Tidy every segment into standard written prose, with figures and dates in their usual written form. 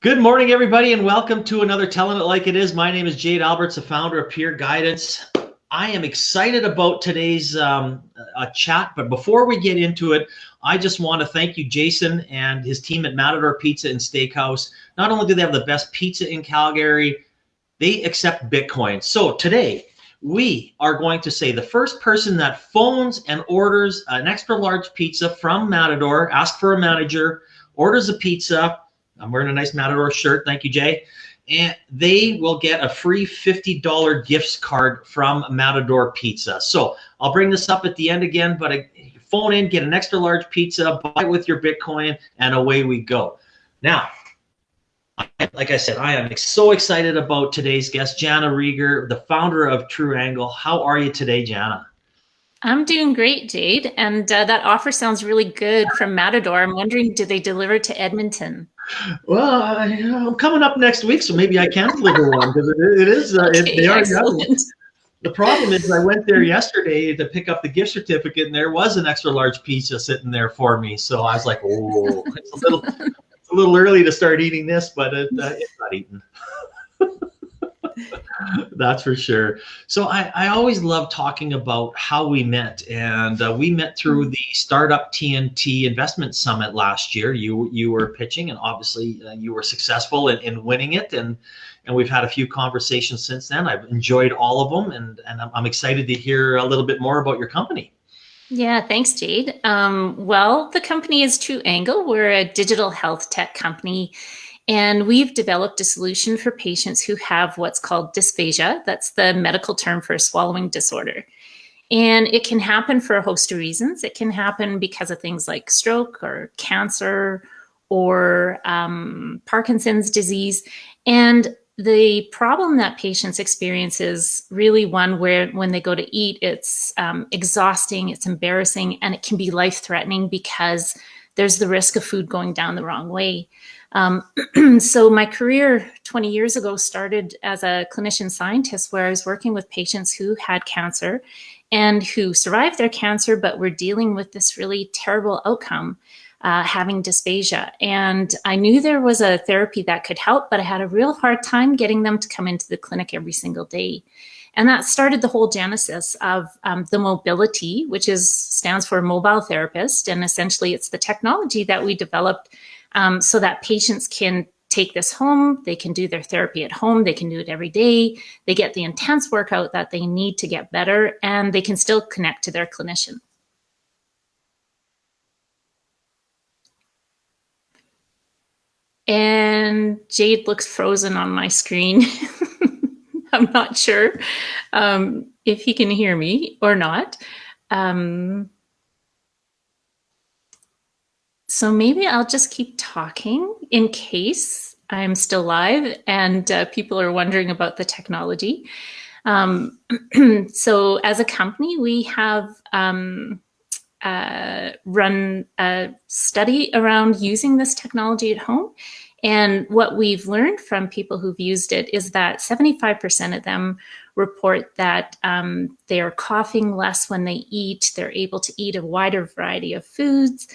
Good morning, everybody, and welcome to another Telling It Like It Is. My name is Jade Alberts, the founder of Peer Guidance. I am excited about today's chat, but before we get into it, I just want to thank you, Jason, and his team at Matador Pizza and Steakhouse. Not only do they have the best pizza in Calgary, they accept Bitcoin. So today, we are going to say the first person that phones and orders an extra large pizza from Matador, ask for a manager, orders a pizza. I'm wearing a nice Matador shirt. Thank you, Jay. And they will get a free $50 gift card from Matador Pizza. So I'll bring this up at the end again, but phone in, get an extra large pizza, buy it with your Bitcoin, and away we go. Now, like I said, I am so excited about today's guest, Jana Rieger, the founder of True Angle. How are you today, Jana? I'm doing great, Jade. And that offer sounds really good from Matador. I'm wondering, do they deliver to Edmonton? Well, I'm coming up next week, so maybe I can deliver one because it is. Okay, They are young. excellent. The problem is I went there yesterday to pick up the gift certificate, and there was an extra large pizza sitting there for me. So I was like, "Oh, it's a little early to start eating this, but it's not eaten." That's for sure. So I always love talking about how we met, and we met through the Startup TNT Investment Summit last year. You were pitching, and obviously you were successful in winning it, and we've had a few conversations since then. I've enjoyed all of them, and I'm excited to hear a little bit more about your company. Yeah, thanks, Jade. Well, the company is True Angle. We're a digital health tech company, and we've developed a solution for patients who have what's called dysphagia. That's the medical term for a swallowing disorder. And it can happen for a host of reasons. It can happen because of things like stroke or cancer or Parkinson's disease. And the problem that patients experience is really one where when they go to eat, it's exhausting, it's embarrassing, and it can be life-threatening because there's the risk of food going down the wrong way. So my career 20 years ago started as a clinician scientist where I was working with patients who had cancer and who survived their cancer, but were dealing with this really terrible outcome, having dysphagia. And I knew there was a therapy that could help, but I had a real hard time getting them to come into the clinic every single day. And that started the whole genesis of the mobility, which stands for mobile therapist. And essentially it's the technology that we developed so that patients can take this home, they can do their therapy at home, they can do it every day, they get the intense workout that they need to get better, and they can still connect to their clinician. And Jade looks frozen on my screen. I'm not sure if he can hear me or not. So maybe I'll just keep talking in case I'm still live and people are wondering about the technology. So as a company, we have run a study around using this technology at home. And what we've learned from people who've used it is that 75% of them report that they are coughing less when they eat. They're able to eat a wider variety of foods.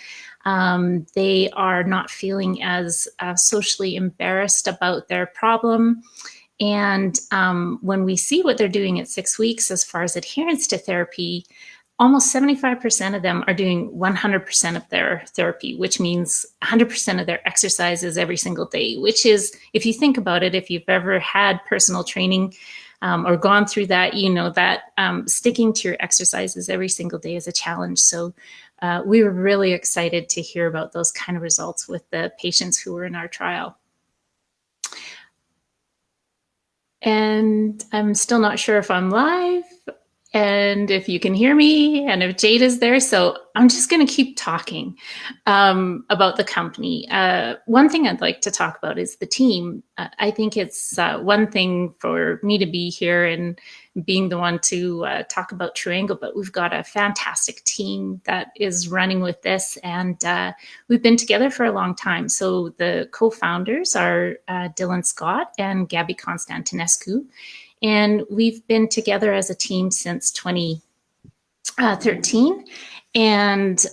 They are not feeling as socially embarrassed about their problem. And when we see what they're doing at 6 weeks as far as adherence to therapy, almost 75% of them are doing 100% of their therapy, which means 100% of their exercises every single day, which is, if you think about it, if you've ever had personal training or gone through that, you know that sticking to your exercises every single day is a challenge. So we were really excited to hear about those kind of results with the patients who were in our trial. And I'm still not sure if I'm live and if you can hear me and if Jade is there. So I'm just going to keep talking about the company. One thing I'd like to talk about is the team. I think it's one thing for me to be here and being the one to talk about True Angle, but we've got a fantastic team that is running with this, and we've been together for a long time. So the co-founders are Dylan Scott and Gabriela Constantinescu, and we've been together as a team since 2013. And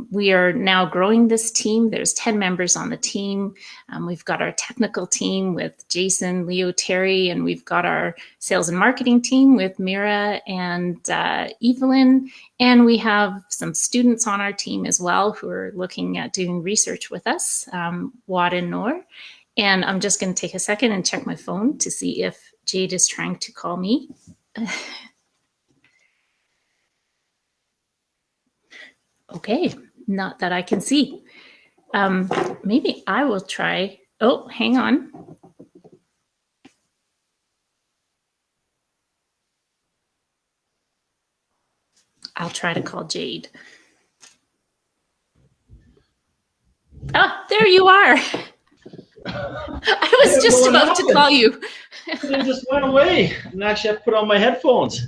we are now growing this team. There's 10 members on the team. We've got our technical team with Jason, Leo, Terry, and we've got our sales and marketing team with Mira and Evelyn. And we have some students on our team as well who are looking at doing research with us, Wad and Noor. And I'm just going to take a second and check my phone to see if Jade is trying to call me. Okay, not that I can see. Maybe I will try. Oh, hang on. I'll try to call Jade. Ah, there you are. I was just about to call you. It just went away. And actually, I have to put on my headphones.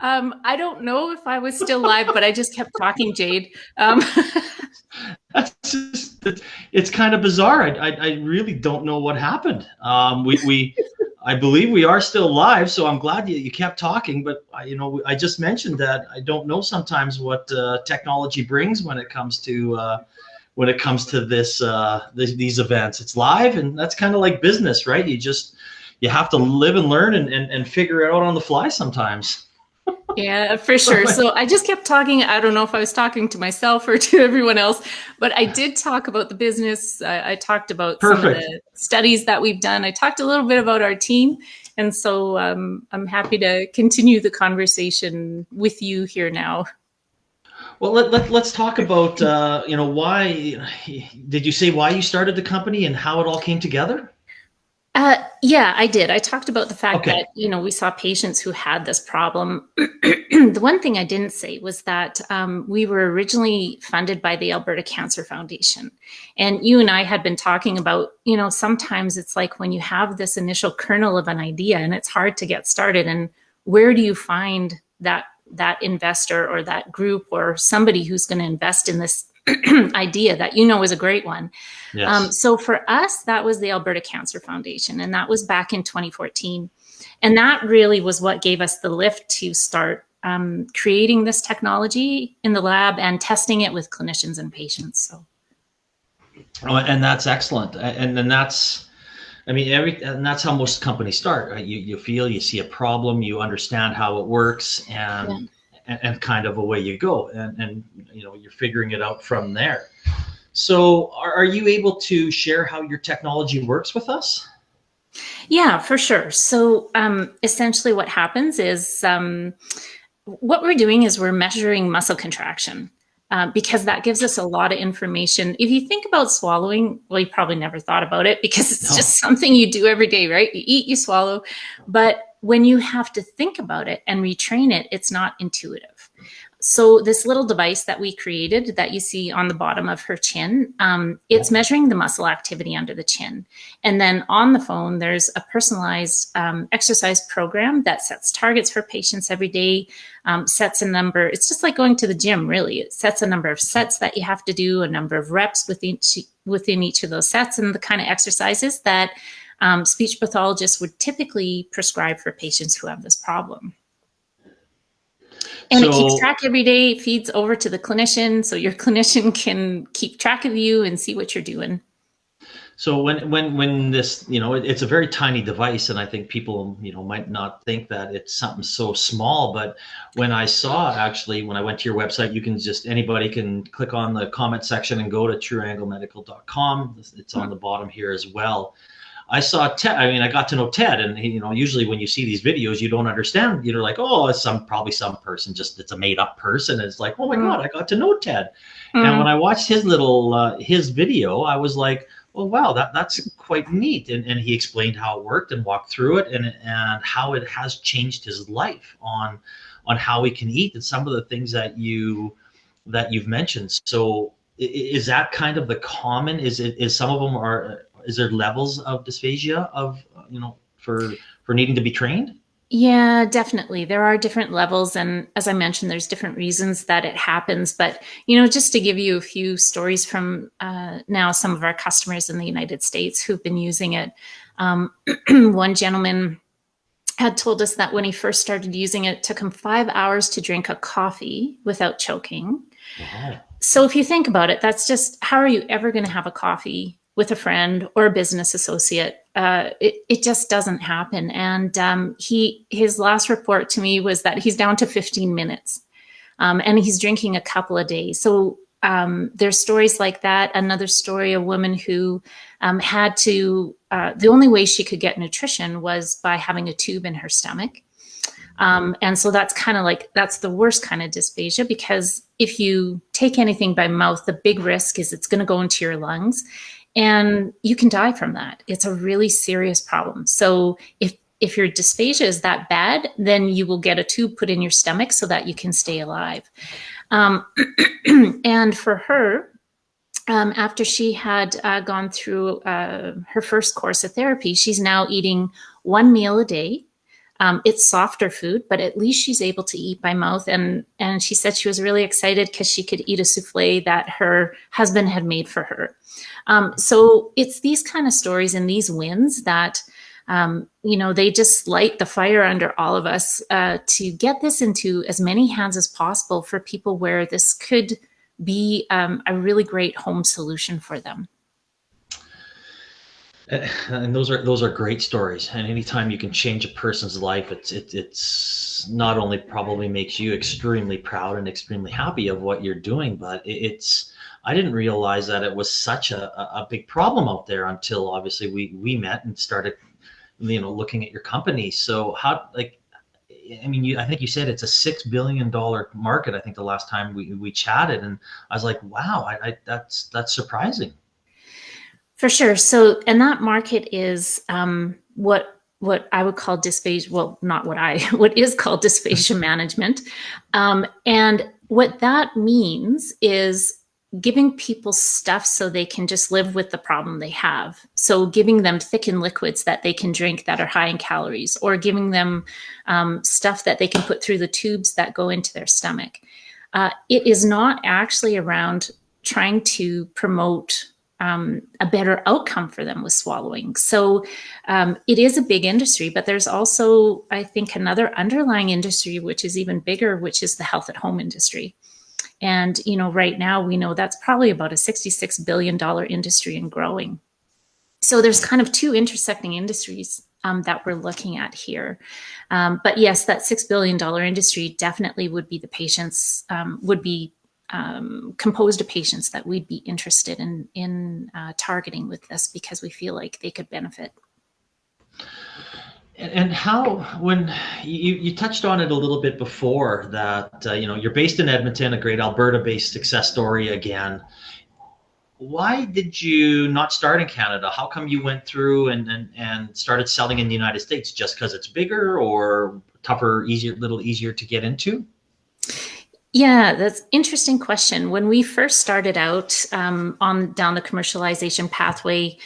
I don't know if I was still live, but I just kept talking, Jade. That's just, it's kind of bizarre. I really don't know what happened. I believe we are still live, so I'm glad you kept talking. But I just mentioned that I don't know sometimes what technology brings when it comes to this these events. It's live, and that's kind of like business, right? You have to live and learn and figure it out on the fly sometimes. Yeah, for sure. So I just kept talking. I don't know if I was talking to myself or to everyone else, but I did talk about the business. I talked about some of the studies that we've done. I talked a little bit about our team. And so I'm happy to continue the conversation with you here now. Well, let's talk about, why did you say why you started the company and how it all came together? Yeah, I did. I talked about the fact that, we saw patients who had this problem. The one thing I didn't say was that we were originally funded by the Alberta Cancer Foundation. And you and I had been talking about, sometimes it's like when you have this initial kernel of an idea and it's hard to get started. And where do you find that investor or that group or somebody who's going to invest in this idea that is a great one? Yes. So for us, that was the Alberta Cancer Foundation, and that was back in 2014. And that really was what gave us the lift to start creating this technology in the lab and testing it with clinicians and patients. So. Oh, and that's excellent. And then that's how most companies start, right? You see a problem, you understand how it works, and kind of away you go, and you're figuring it out from there. So are you able to share how your technology works with us? Yeah, for sure. So essentially what happens is what we're doing is we're measuring muscle contraction because that gives us a lot of information. If you think about swallowing, well, you probably never thought about it because it's just something you do every day, right? You eat, you swallow. But when you have to think about it and retrain it, it's not intuitive. So this little device that we created that you see on the bottom of her chin, it's measuring the muscle activity under the chin. And then on the phone, there's a personalized exercise program that sets targets for patients every day, sets a number. It's just like going to the gym, really. It sets a number of sets that you have to do, a number of reps within each of those sets, and the kind of exercises that speech pathologists would typically prescribe for patients who have this problem. And it keeps track every day, feeds over to the clinician, so your clinician can keep track of you and see what you're doing. So when this, it's a very tiny device, and I think people, might not think that it's something so small, but when I went to your website, anybody can click on the comment section and go to trueanglemedical.com. It's on the bottom here as well. I saw Ted. I got to know Ted, and usually when you see these videos, you don't understand. You're like, oh, it's probably some person, it's a made up person. And it's like, oh my God, I got to know Ted. And when I watched his his video, I was like, oh wow, that's quite neat. And he explained how it worked and walked through it, and how it has changed his life on how he can eat and some of the things that you've mentioned. So is that kind of the common? Is some of them are? Is there levels of dysphagia for needing to be trained? Yeah, definitely. There are different levels. And as I mentioned, there's different reasons that it happens. But, just to give you a few stories from now some of our customers in the United States who've been using it. One gentleman had told us that when he first started using it, it took him 5 hours to drink a coffee without choking. Wow. So if you think about it, that's just, how are you ever going to have a coffee with a friend or a business associate? It just doesn't happen. And his last report to me was that he's down to 15 minutes, and he's drinking a couple a day. So there's stories like that. Another story, a woman who had to, the only way she could get nutrition was by having a tube in her stomach. And so that's kind of like, that's the worst kind of dysphagia, because if you take anything by mouth, the big risk is it's going to go into your lungs and you can die from that. It's a really serious problem. So if your dysphagia is that bad, then you will get a tube put in your stomach so that you can stay alive. And for her, after she had gone through her first course of therapy, she's now eating 1 meal a day. It's softer food, but at least she's able to eat by mouth. And she said she was really excited because she could eat a souffle that her husband had made for her. So it's these kind of stories and these wins that, they just light the fire under all of us to get this into as many hands as possible for people where this could be a really great home solution for them. And those are great stories. And anytime you can change a person's life, it's not only probably makes you extremely proud and extremely happy of what you're doing, but I didn't realize that it was such a big problem out there until obviously we met and started, looking at your company. So how, I think you said it's a $6 billion market. I think the last time we chatted, and I was like, wow, that's surprising. For sure. So, and that market is what I would call dysphagia. Well, not what is called dysphagia management. And what that means is giving people stuff so they can just live with the problem they have. So giving them thickened liquids that they can drink that are high in calories, or giving them stuff that they can put through the tubes that go into their stomach. It is not actually around trying to promote a better outcome for them with swallowing. So it is a big industry, but there's also, I think, another underlying industry, which is even bigger, which is the health at home industry. And, right now we know that's probably about a $66 billion industry and growing. So there's kind of two intersecting industries that we're looking at here. But yes, that $6 billion industry definitely would be the patients, composed of patients that we'd be interested in targeting with this, because we feel like they could benefit. And how, when you touched on it a little bit before, that you're based in Edmonton, a great Alberta-based success story again. Why did you not start in Canada? How come you went through and started selling in the United States? Just because it's bigger, or tougher, little easier to get into? Yeah, that's an interesting question. When we first started out down the commercialization pathway,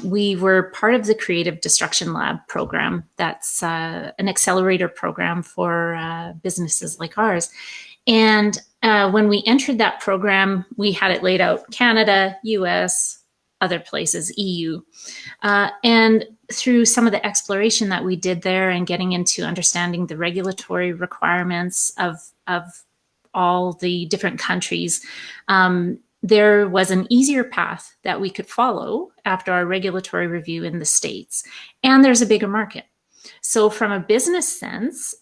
we were part of the Creative Destruction Lab program. That's an accelerator program for businesses like ours. And when we entered that program, we had it laid out: Canada, US, other places, EU. And through some of the exploration that we did there and getting into understanding the regulatory requirements of all the different countries, there was an easier path that we could follow after our regulatory review in the States. And there's a bigger market. So from a business sense,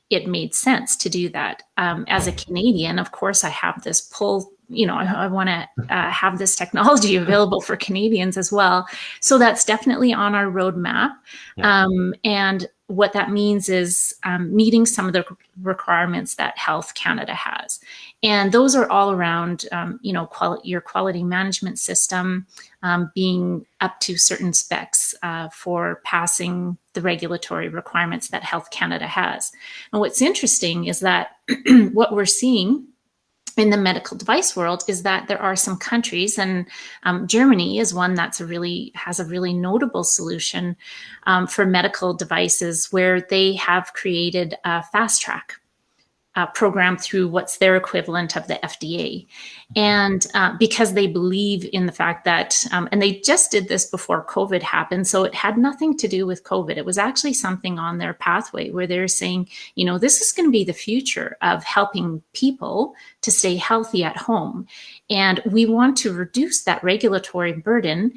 it made sense to do that. As a Canadian, of course, I have this pull, I want to have this technology available for Canadians as well. So that's definitely on our roadmap. Yeah. And what that means is meeting some of the requirements that Health Canada has. And those are all around, your quality management system being up to certain specs for passing the regulatory requirements that Health Canada has. And what's interesting is that what we're seeing in the medical device world is that there are some countries, and Germany is one that's has a really notable solution for medical devices, where they have created a fast track program through what's their equivalent of the FDA. And because they believe in the fact that, and they just did this before COVID happened, so it had nothing to do with COVID. It was actually something on their pathway where they're saying, this is going to be the future of helping people to stay healthy at home. And we want to reduce that regulatory burden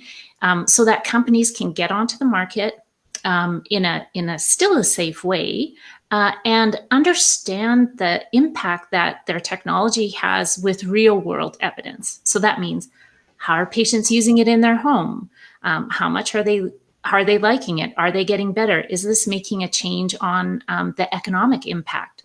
so that companies can get onto the market in a still a safe way, and understand the impact that their technology has with real world evidence. So that means, how are patients using it in their home? How much are they liking it? Are they getting better? Is this making a change on the economic impact?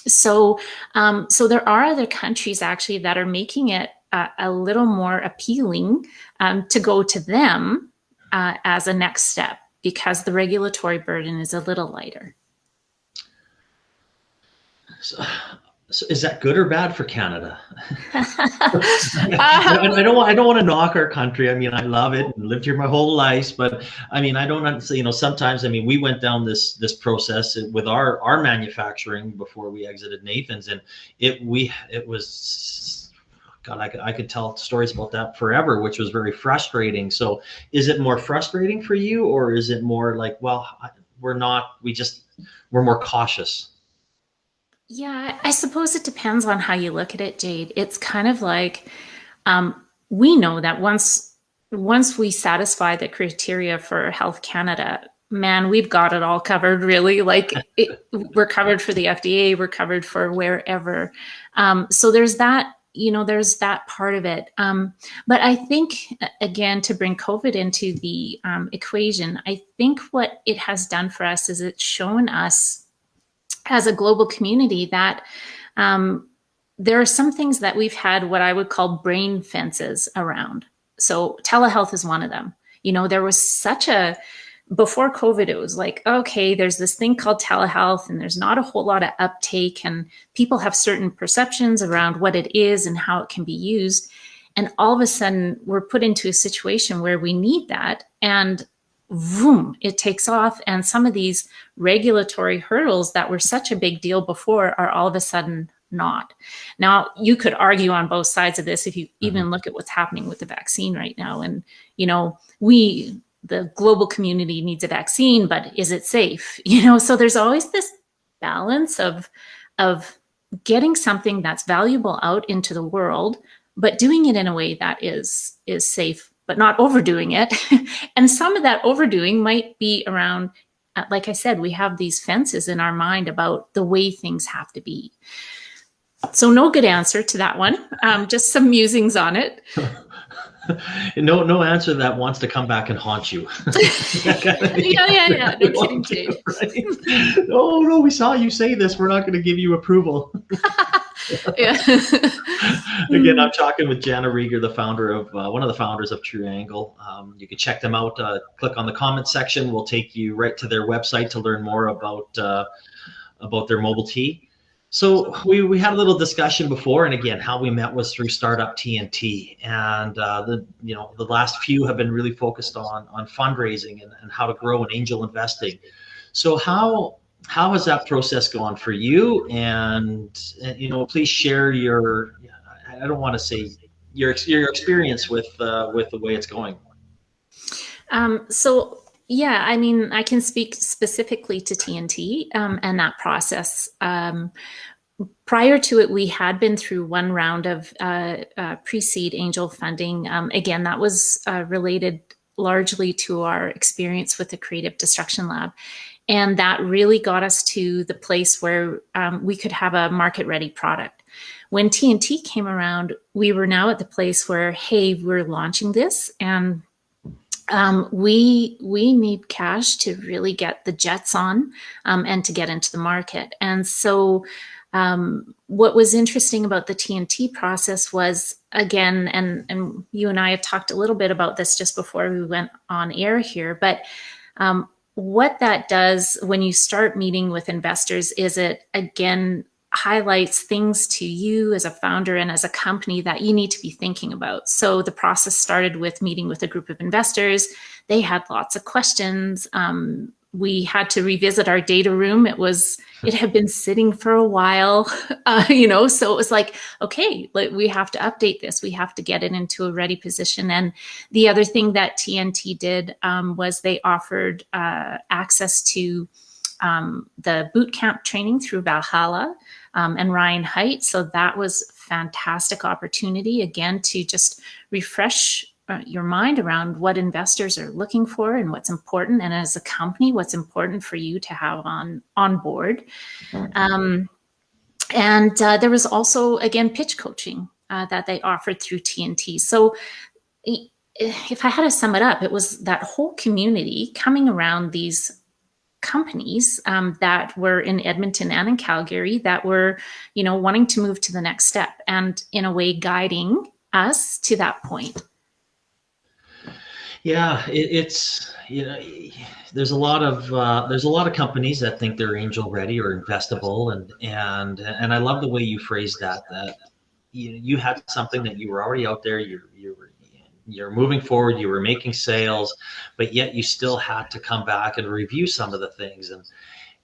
So there are other countries actually that are making it a little more appealing to go to them as a next step, because the regulatory burden is a little lighter. So is that good or bad for Canada? I don't want to knock our country. I mean, I love it and lived here my whole life, but I mean, I don't, sometimes, I mean, we went down this process with our manufacturing before we exited Nathan's, and it was, God, I could tell stories about that forever, which was very frustrating. So is it more frustrating for you, or is it more like, well, we're more cautious? Yeah, I suppose it depends on how you look at it, Jade. It's kind of like, we know that once we satisfy the criteria for Health Canada, man, we've got it all covered, really. Like, we're covered for the FDA, we're covered for wherever. So there's that, there's that part of it. But I think, again, to bring COVID into the equation, I think what it has done for us is it's shown us as a global community that there are some things that we've had what I would call brain fences around. So telehealth is one of them. There was before COVID, it was like, okay, there's this thing called telehealth and there's not a whole lot of uptake, and people have certain perceptions around what it is and how it can be used. And all of a sudden we're put into a situation where we need that, and boom, it takes off. And some of these regulatory hurdles that were such a big deal before are all of a sudden not. Now, you could argue on both sides of this if you even look at what's happening with the vaccine right now. And, the global community needs a vaccine, but is it safe? So there's always this balance of getting something that's valuable out into the world, but doing it in a way that is safe, but not overdoing it. And some of that overdoing might be around, like I said, we have these fences in our mind about the way things have to be. So no good answer to that one. Just some musings on it. No answer that wants to come back and haunt you. Yeah. No kidding, Jade. Right? No, we saw you say this. We're not going to give you approval. Yeah. Again, I'm talking with Jana Rieger, the founder of one of the founders of True Angle. You can check them out. Click on the comment section. We'll take you right to their website to learn more about their mobile tea. So we had a little discussion before, and again, how we met was through Startup TNT, and the last few have been really focused on fundraising and how to grow and angel investing. So how has that process gone for you? And please share your, I don't want to say your experience with the way it's going. So yeah, I mean, I can speak specifically to TNT and that process. Prior to it, we had been through one round of pre-seed angel funding. Again, that was related largely to our experience with the Creative Destruction Lab. And that really got us to the place where we could have a market-ready product. When TNT came around, we were now at the place where, hey, we're launching this, and we need cash to really get the jets on and to get into the market. And so what was interesting about the TNT process was, again, and you and I had talked a little bit about this just before we went on air here, but what that does when you start meeting with investors is it, again, highlights things to you as a founder and as a company that you need to be thinking about. So the process started with meeting with a group of investors. They had lots of questions. we had to revisit our data room. It had been sitting for a while, so it was like, okay, we have to update this. We have to get it into a ready position. And the other thing that TNT did was they offered access to the boot camp training through Valhalla and Ryan Height. So that was fantastic opportunity, again, to just refresh your mind around what investors are looking for and what's important, and as a company, what's important for you to have on board. And there was also, again, pitch coaching that they offered through TNT. So if I had to sum it up, it was that whole community coming around these companies that were in Edmonton and in Calgary that were, wanting to move to the next step, and in a way guiding us to that point. Yeah, it's there's a lot of companies that think they're angel ready or investable, and I love the way you phrased that you had something that you were already out there, you're moving forward, you were making sales, but yet you still had to come back and review some of the things,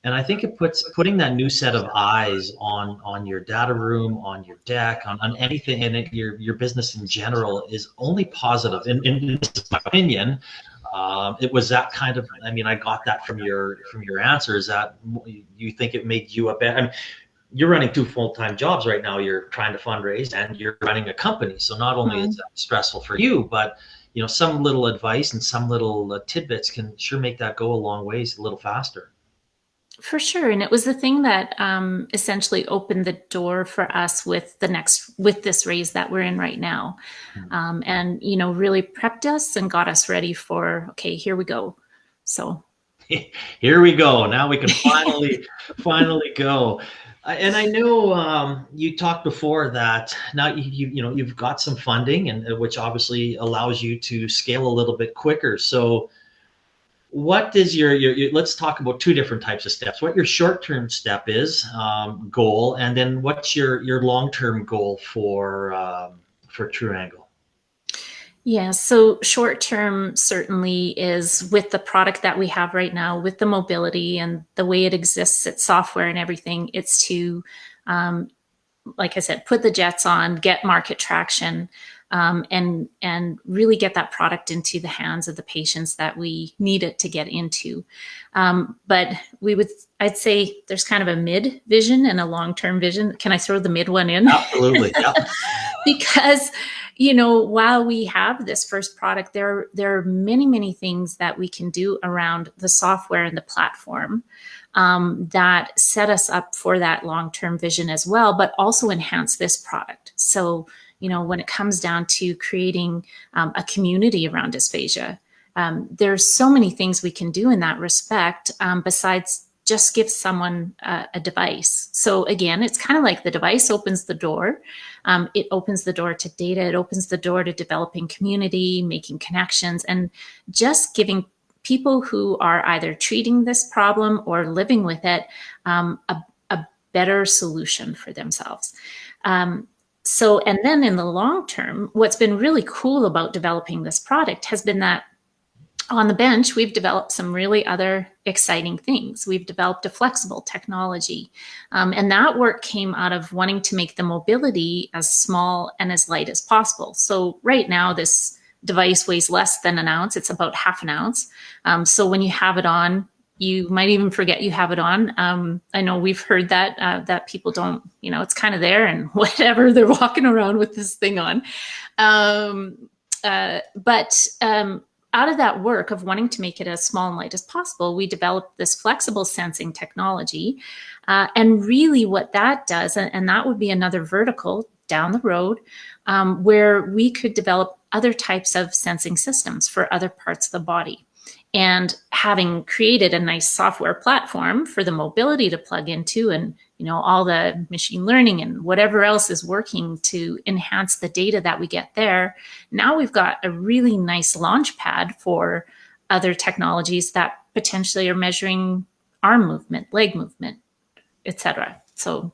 and I think it putting that new set of eyes on your data room, on your deck, on anything, and your business in general is only positive. In my opinion, it was that kind of. I mean, I got that from your answers that you think it made you a better. I mean, you're running 2 full-time jobs right now. You're trying to fundraise and you're running a company. So not only is that stressful for you, but some little advice and some little tidbits can sure make that go a long ways, a little faster. For sure. And it was the thing that essentially opened the door for us with this raise that we're in right now. And, really prepped us and got us ready for, okay, here we go. So here we go. Now we can finally go. And I know you talked before that now you've got some funding, and which obviously allows you to scale a little bit quicker. So what is your let's talk about 2 different types of steps. What your short-term step is, goal, and then what's your long-term goal for True Angle? Yeah, so short-term certainly is with the product that we have right now, with the mobility and the way it exists, its software and everything. It's to, like I said, put the jets on, get market traction, and really get that product into the hands of the patients that we need it to get into. But I'd say there's kind of a mid vision and a long-term vision. Can I throw the mid one in? Absolutely. Yeah. Because, while we have this first product, there are many, many things that we can do around the software and the platform that set us up for that long-term vision as well, but also enhance this product. So, when it comes down to creating a community around dysphagia, there's so many things we can do in that respect besides just give someone a device. So again, it's kind of like the device opens the door. It opens the door to data. It opens the door to developing community, making connections, and just giving people who are either treating this problem or living with it a better solution for themselves. And then in the long term, what's been really cool about developing this product has been that on the bench, we've developed some really other exciting things. We've developed a flexible technology. And that work came out of wanting to make the mobility as small and as light as possible. So right now, this device weighs less than an ounce. It's about half an ounce. So when you have it on, you might even forget you have it on. I know we've heard that people don't, it's kind of there and whatever, they're walking around with this thing on. But out of that work of wanting to make it as small and light as possible, we developed this flexible sensing technology. And really what that does, and that would be another vertical down the road, where we could develop other types of sensing systems for other parts of the body. And having created a nice software platform for the mobility to plug into, and all the machine learning and whatever else is working to enhance the data that we get there, now we've got a really nice launch pad for other technologies that potentially are measuring arm movement, leg movement, etc. So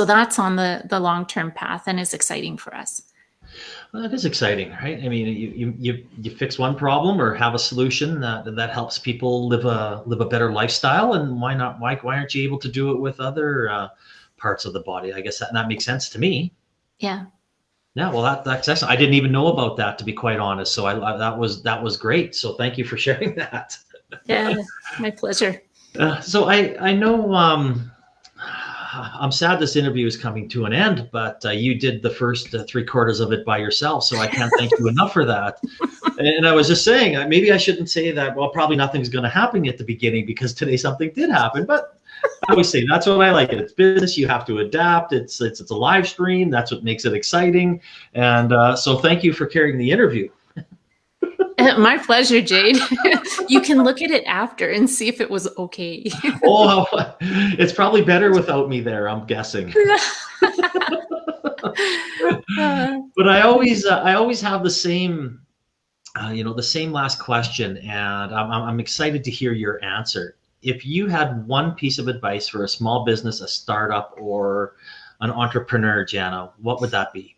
that's on the long-term path and is exciting for us. Well, that is exciting, right? I mean, you fix one problem or have a solution that helps people live a better lifestyle, and why not? Why aren't you able to do it with other parts of the body? I guess that makes sense to me. Yeah. Yeah, well, that's excellent. I didn't even know about that, to be quite honest. So that was great. So thank you for sharing that. Yeah, my pleasure. So I know I'm sad this interview is coming to an end, but you did the first three-quarters of it by yourself, so I can't thank you enough for that. And I was just saying, maybe I shouldn't say that. Well, probably nothing's going to happen at the beginning, because today something did happen. But I always say that's what I like it. It's business. You have to adapt. It's a live stream. That's what makes it exciting. And so thank you for carrying the interview. My pleasure, Jade. You can look at it after and see if it was okay. Oh, it's probably better without me there, I'm guessing. But I always have the same, the same last question, and I'm excited to hear your answer. If you had one piece of advice for a small business, a startup, or an entrepreneur, Jana, what would that be?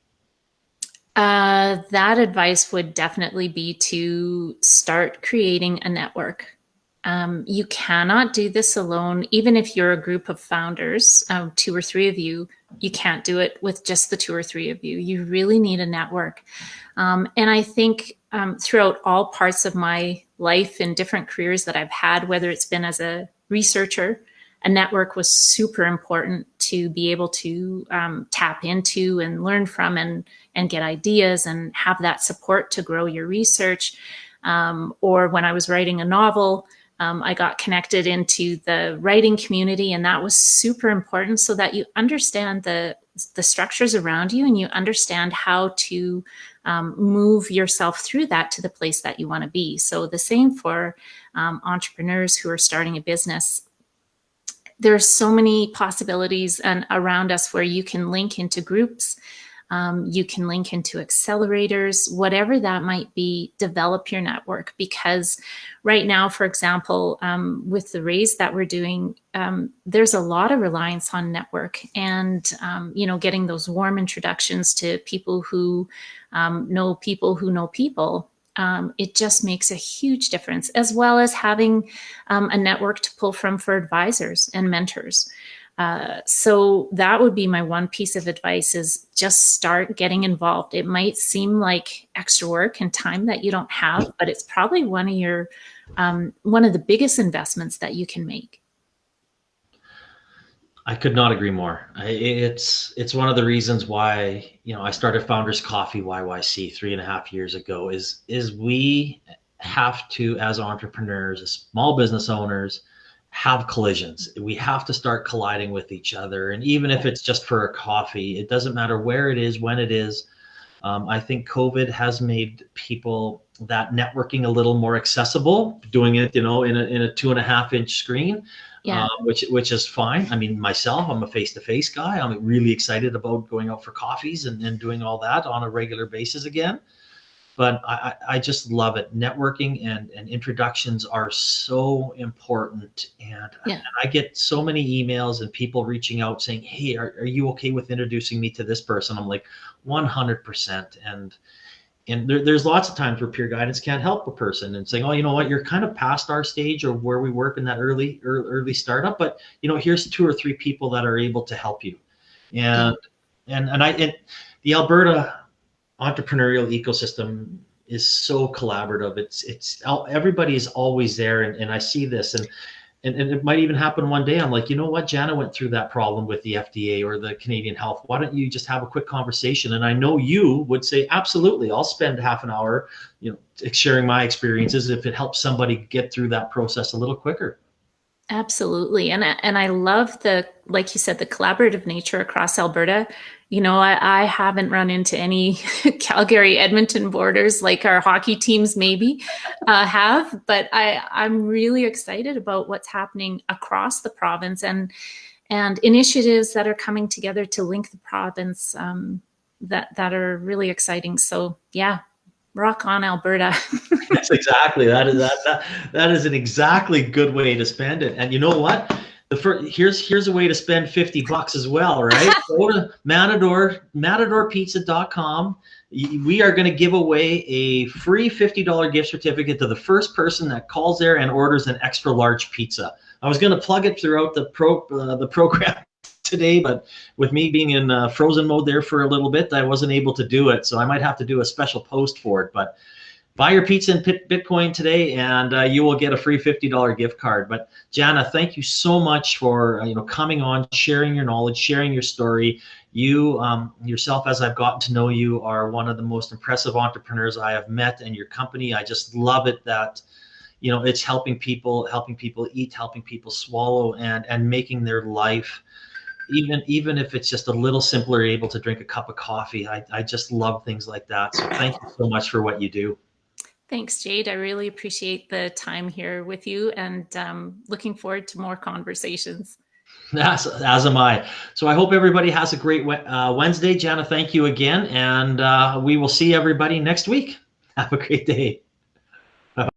That advice would definitely be to start creating a network. You cannot do this alone. Even if you're a group of founders, 2 or 3 of you, you can't do it with just the 2 or 3 of you. You really need a network. And I think throughout all parts of my life and different careers that I've had, whether it's been as a researcher, a network was super important to be able to tap into and learn from and get ideas and have that support to grow your research. Or when I was writing a novel, I got connected into the writing community, and that was super important so that you understand the structures around you and you understand how to move yourself through that to the place that you want to be. So the same for entrepreneurs who are starting a business. There's so many possibilities and around us where you can link into groups, you can link into accelerators, whatever that might be. Develop your network, because right now, for example, with the raise that we're doing, there's a lot of reliance on network and getting those warm introductions to people who know people who know people. It just makes a huge difference, as well as having a network to pull from for advisors and mentors. So that would be my one piece of advice, is just start getting involved. It might seem like extra work and time that you don't have, but it's probably one of the biggest investments that you can make. I could not agree more. It's one of the reasons why I started Founders Coffee YYC 3.5 years ago. Is we have to, as entrepreneurs, as small business owners, have collisions. We have to start colliding with each other, and even if it's just for a coffee, it doesn't matter where it is, when it is. I think COVID has made people that networking a little more accessible, doing it, in a 2.5-inch screen. Yeah. Which is fine. I mean, myself, I'm a face-to-face guy. I'm really excited about going out for coffees and doing all that on a regular basis again. But I just love it. Networking and introductions are so important. And I get so many emails and people reaching out saying, hey, are you okay with introducing me to this person? I'm like, 100%. And there's lots of times where peer guidance can't help a person and saying, oh, you know what, you're kind of past our stage or where we work in that early startup, but here's 2 or 3 people that are able to help you. And the Alberta entrepreneurial ecosystem is so collaborative. It's everybody is always there, and I see this, and it might even happen one day. I'm like, you know what, Jana went through that problem with the FDA or the Canadian Health. Why don't you just have a quick conversation? And I know you would say, absolutely, I'll spend half an hour, sharing my experiences if it helps somebody get through that process a little quicker. Absolutely. And I love like you said, the collaborative nature across Alberta. I haven't run into any Calgary, Edmonton borders like our hockey teams maybe have, but I'm really excited about what's happening across the province and initiatives that are coming together to link the province that are really exciting. So yeah, rock on, Alberta. That's exactly, that is an exactly good way to spend it. And you know what? here's a way to spend $50 as well, right? Go to matadorpizza.com. We are going to give away a free $50 gift certificate to the first person that calls there and orders an extra large pizza. I was going to plug it throughout the program today, but with me being in frozen mode there for a little bit, I wasn't able to do it. So I might have to do a special post for it. But buy your pizza in Bitcoin today, and you will get a free $50 gift card. But Jana, thank you so much for coming on, sharing your knowledge, sharing your story. You yourself, as I've gotten to know you, are one of the most impressive entrepreneurs I have met, and your company, I just love it that it's helping people eat, helping people swallow, and making their life, even if it's just a little simpler, able to drink a cup of coffee. I just love things like that. So thank you so much for what you do. Thanks, Jade. I really appreciate the time here with you, and looking forward to more conversations. As am I. So I hope everybody has a great Wednesday. Jana, thank you again. And we will see everybody next week. Have a great day.